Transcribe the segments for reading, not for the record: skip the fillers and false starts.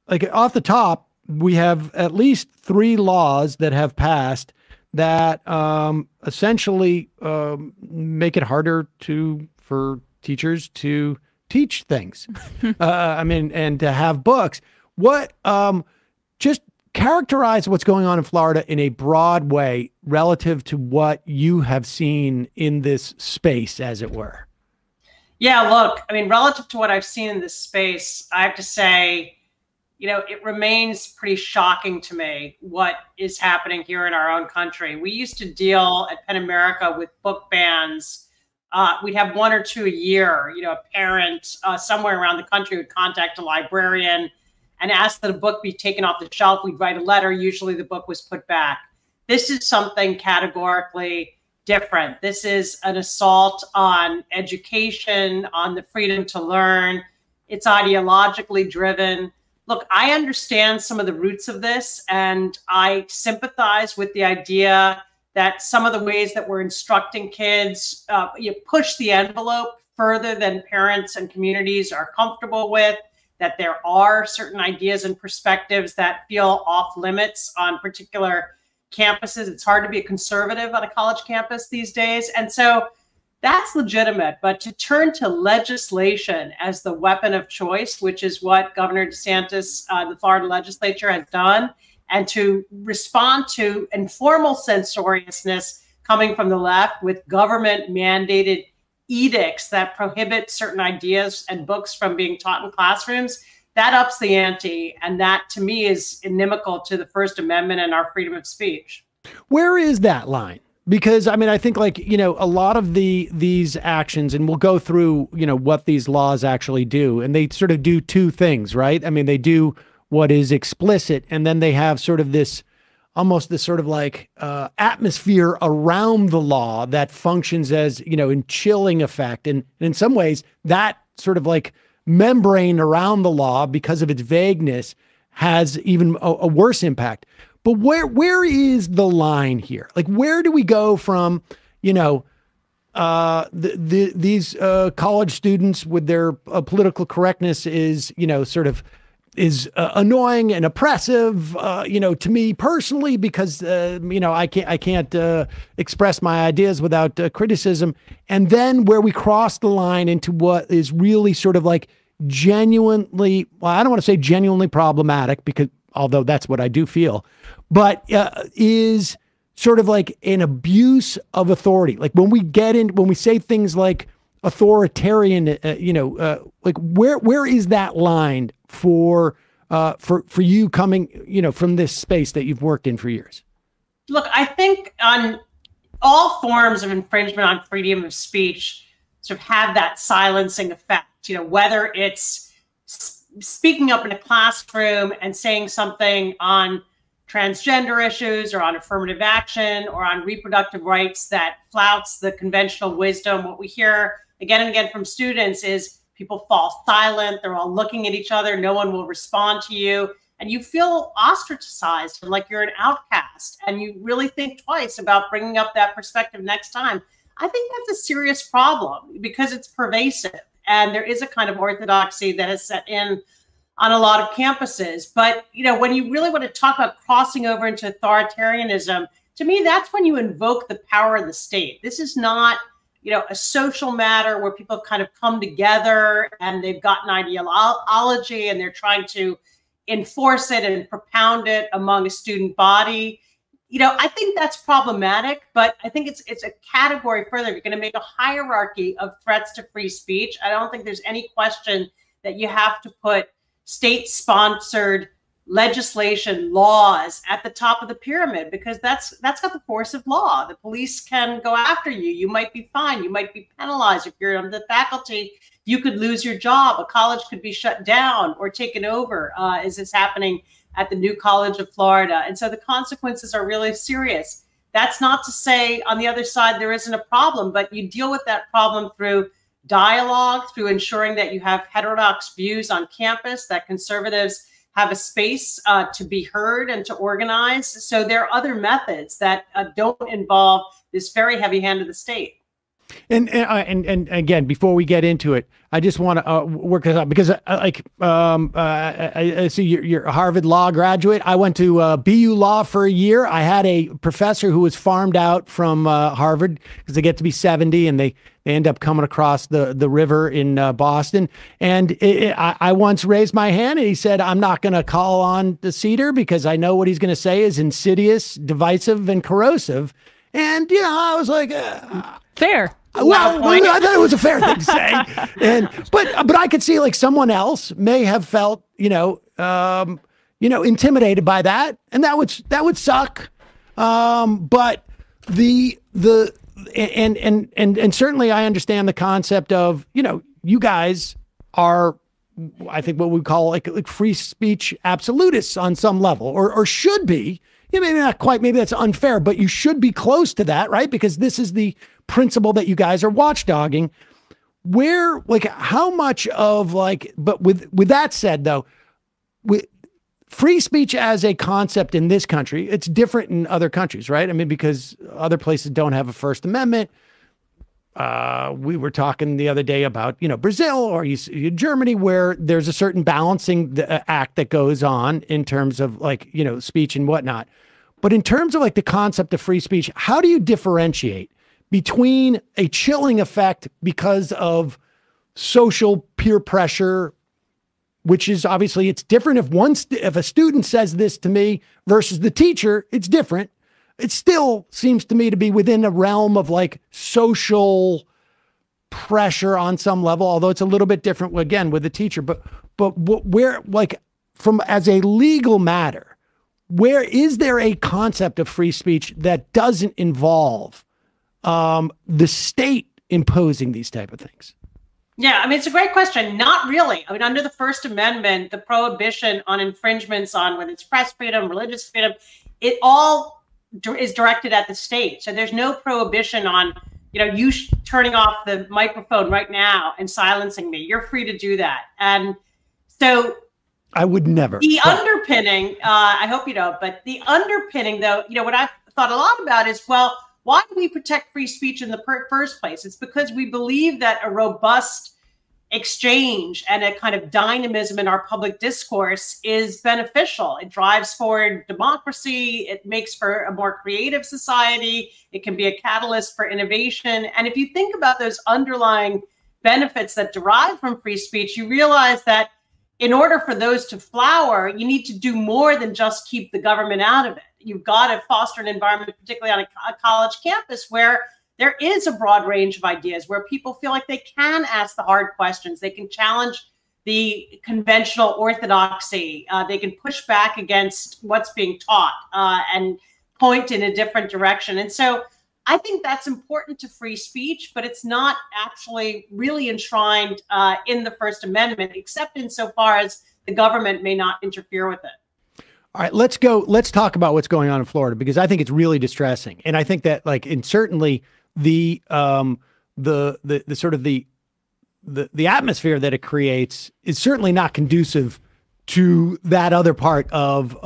like off the top, we have at least three laws that have passed that essentially make it harder for teachers to teach things. I mean, and to have books. What just characterize what's going on in Florida in a broad way relative to what you have seen in this space, as it were. Yeah, look, I mean, relative to what I've seen in this space, I have to say, you know, it remains pretty shocking to me what is happening here in our own country. We used to deal at Penn America with book bans. We'd have one or two a year. You know, a parent somewhere around the country would contact a librarian and ask that a book be taken off the shelf. We'd write a letter. Usually the book was put back. This is something categorically different. This is an assault on education, on the freedom to learn. It's ideologically driven. Look, I understand some of the roots of this, and I sympathize with the idea that some of the ways that we're instructing kids, you push the envelope further than parents and communities are comfortable with, that there are certain ideas and perspectives that feel off limits on particular campuses. It's hard to be a conservative on a college campus these days. And so that's legitimate. But to turn to legislation as the weapon of choice, which is what Governor DeSantis, the Florida legislature, has done, and to respond to informal censoriousness coming from the left with government mandated edicts that prohibit certain ideas and books from being taught in classrooms, that ups the ante. And that, to me, is inimical to the First Amendment and our freedom of speech. Where is that line? Because, I mean, I think, like, you know, a lot of these actions, and we'll go through, you know, what these laws actually do, and they sort of do two things, right? I mean, they do what is explicit, and then they have sort of this, almost this sort of like atmosphere around the law that functions as, you know, in chilling effect. And in some ways, that sort of like membrane around the law, because of its vagueness, has even a worse impact. But where is the line here? Like, where do we go from, you know, these college students with their political correctness is, you know, sort of is annoying and oppressive, you know, to me personally, because, you know, I can't express my ideas without criticism. And then where we cross the line into what is really sort of like genuinely, well, I don't want to say genuinely problematic, because although that's what I do feel, but is sort of like an abuse of authority. Like when we say things like authoritarian, you know, like where is that line for you coming, you know, from this space that you've worked in for years? Look, I think on all forms of infringement on freedom of speech sort of have that silencing effect, you know, whether it's speaking up in a classroom and saying something on transgender issues or on affirmative action or on reproductive rights that flouts the conventional wisdom. What we hear again and again from students is people fall silent. They're all looking at each other. No one will respond to you. And you feel ostracized and like you're an outcast. And you really think twice about bringing up that perspective next time. I think that's a serious problem because it's pervasive. And there is a kind of orthodoxy that has set in on a lot of campuses. But, you know, when you really want to talk about crossing over into authoritarianism, to me, that's when you invoke the power of the state. This is not, you know, a social matter where people have kind of come together and they've got an ideology and they're trying to enforce it and propound it among a student body. You know, I think that's problematic, but I think it's a category further. You're going to make a hierarchy of threats to free speech. I don't think there's any question that you have to put state-sponsored legislation, laws at the top of the pyramid, because that's got the force of law. The police can go after you. You might be fined. You might be penalized. If you're on the faculty, you could lose your job. A college could be shut down or taken over, as is happening at the New College of Florida. And so the consequences are really serious. That's not to say on the other side there isn't a problem, but you deal with that problem through dialogue, through ensuring that you have heterodox views on campus, that conservatives have a space to be heard and to organize. So there are other methods that don't involve this very heavy hand of the state. And again, before we get into it, I just want to work this out because I see you're a Harvard Law graduate. I went to BU Law for a year. I had a professor who was farmed out from Harvard because they get to be 70 and they end up coming across the river in Boston. And I once raised my hand and he said, I'm not going to call on the Seder because I know what he's going to say is insidious, divisive, and corrosive. And, you know, I was like, fair. Well, I thought it was a fair thing to say, but I could see like someone else may have felt, intimidated by that, and that would suck. But and certainly I understand the concept of, you guys are, I think what we call like free speech absolutists on some level, or should be. Maybe not quite, maybe that's unfair, but you should be close to that, right? Because this is the principle that you guys are watchdogging. Where, like, how much of but with that said, though, with free speech as a concept in this country, it's different in other countries, right? I mean, because other places don't have a First Amendment. We were talking the other day about, Brazil or Germany, where there's a certain balancing act that goes on in terms of speech and whatnot. But in terms of the concept of free speech, how do you differentiate between a chilling effect because of social peer pressure, which is obviously it's different if a student says this to me versus the teacher, it's different. It still seems to me to be within a realm of social pressure on some level, although it's a little bit different again with the teacher. But where, from as a legal matter, where is there a concept of free speech that doesn't involve the state imposing these type of things? Yeah, I mean, it's a great question. Not really. I mean, under the First Amendment, the prohibition on infringements on whether it's press freedom, religious freedom, it all is directed at the state. So there's no prohibition on, you turning off the microphone right now and silencing me. You're free to do that. And so I would never. The underpinning, I hope you don't, but the underpinning, though, what I've thought a lot about is, well, why do we protect free speech in the first place? It's because we believe that a robust exchange and a kind of dynamism in our public discourse is beneficial. It drives forward democracy. It makes for a more creative society. It can be a catalyst for innovation. And if you think about those underlying benefits that derive from free speech, you realize that in order for those to flower, you need to do more than just keep the government out of it. You've got to foster an environment, particularly on a college campus, where there is a broad range of ideas, where people feel like they can ask the hard questions. They can challenge the conventional orthodoxy. They can push back against what's being taught and point in a different direction. And so I think that's important to free speech, but it's not actually really enshrined in the First Amendment, except insofar as the government may not interfere with it. All right, let's go. Let's talk about what's going on in Florida, because I think it's really distressing. And I think that and certainly the sort of the atmosphere that it creates is certainly not conducive to that other part of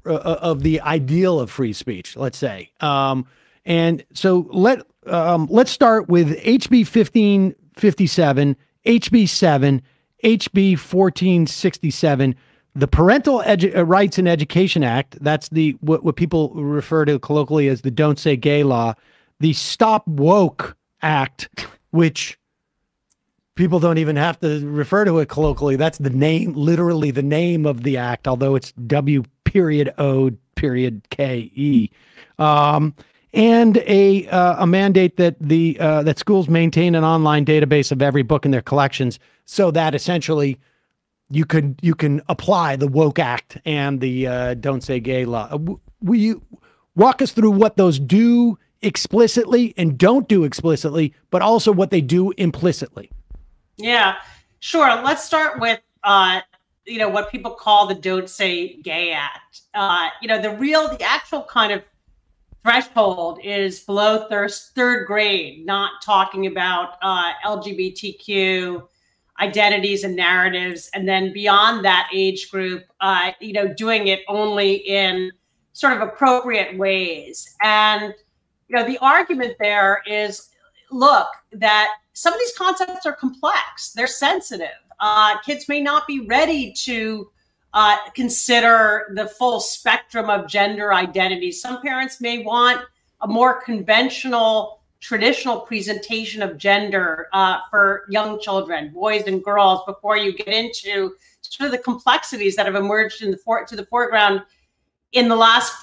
the ideal of free speech, let's say. And so let's start with HB 1557, HB 7, HB 1467, the Parental Rights and Education Act. That's what people refer to colloquially as the Don't Say Gay law, the Stop Woke Act, which people don't even have to refer to it colloquially. That's the name, literally the name of the act, although it's W.O.K.E. And a mandate that that schools maintain an online database of every book in their collections, so that essentially you can apply the Woke Act and the Don't Say Gay law. Will you walk us through what those do explicitly and don't do explicitly, but also what they do implicitly? Yeah, sure. Let's start with what people call the Don't Say Gay Act. The actual kind of threshold is below third grade, not talking about LGBTQ identities and narratives. And then beyond that age group, doing it only in sort of appropriate ways. And, the argument there is, overlook that some of these concepts are complex. They're sensitive. Kids may not be ready to consider the full spectrum of gender identity. Some parents may want a more conventional, traditional presentation of gender for young children, boys and girls, before you get into sort of the complexities that have emerged to the foreground in the last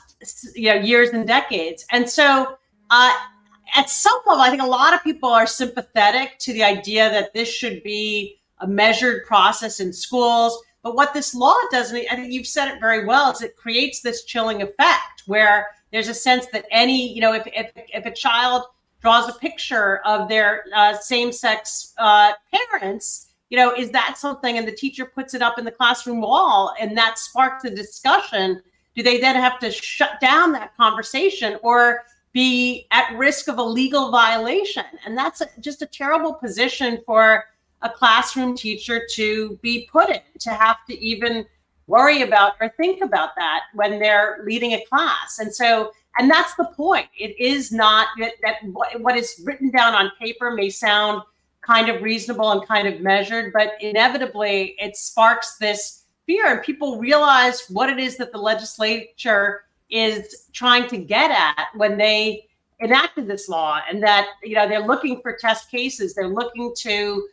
years and decades. And so at some level, I think a lot of people are sympathetic to the idea that this should be a measured process in schools. But what this law does, and I think you've said it very well, is it creates this chilling effect where there's a sense that any, if a child draws a picture of their same-sex parents, is that something, and the teacher puts it up in the classroom wall, and that sparks a discussion, do they then have to shut down that conversation or be at risk of a legal violation? And that's just a terrible position for a classroom teacher to be put in, to have to even worry about or think about that when they're leading a class. And that's the point. It is not that what is written down on paper may sound kind of reasonable and kind of measured, but inevitably it sparks this fear, and people realize what it is that the legislature is trying to get at when they enacted this law, and that they're looking for test cases. They're looking to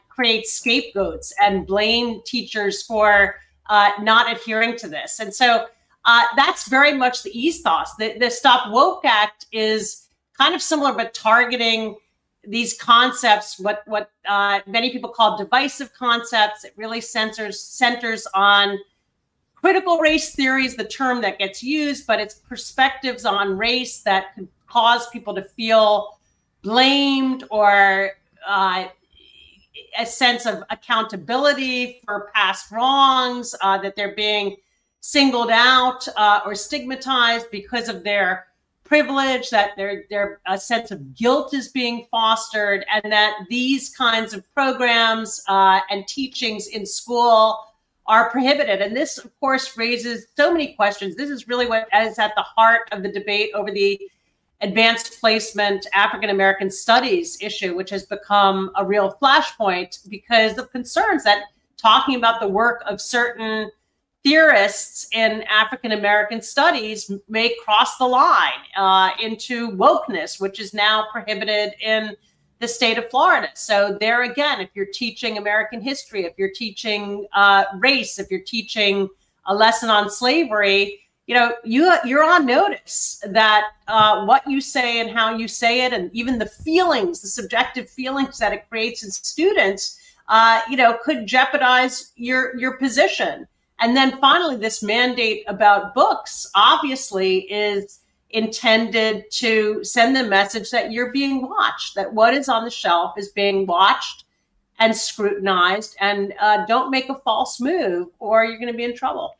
create scapegoats and blame teachers for not adhering to this. And so that's very much the ethos. The Stop Woke Act is kind of similar, but targeting these concepts, what many people call divisive concepts. It really centers on critical race theory is the term that gets used, but it's perspectives on race that could cause people to feel blamed or a sense of accountability for past wrongs, that they're being singled out or stigmatized because of their privilege, that their a sense of guilt is being fostered, and that these kinds of programs and teachings in school are prohibited. And this, of course, raises so many questions. This is really what is at the heart of the debate over the advanced placement African American studies issue, which has become a real flashpoint because of concerns that talking about the work of certain theorists in African American studies may cross the line into wokeness, which is now prohibited in the state of Florida. So there again, if you're teaching American history, if you're teaching race, if you're teaching a lesson on slavery, you're on notice that what you say and how you say it, and even the feelings, the subjective feelings that it creates in students, could jeopardize your position. And then finally, this mandate about books obviously is intended to send the message that you're being watched, that what is on the shelf is being watched and scrutinized, and don't make a false move or you're going to be in trouble.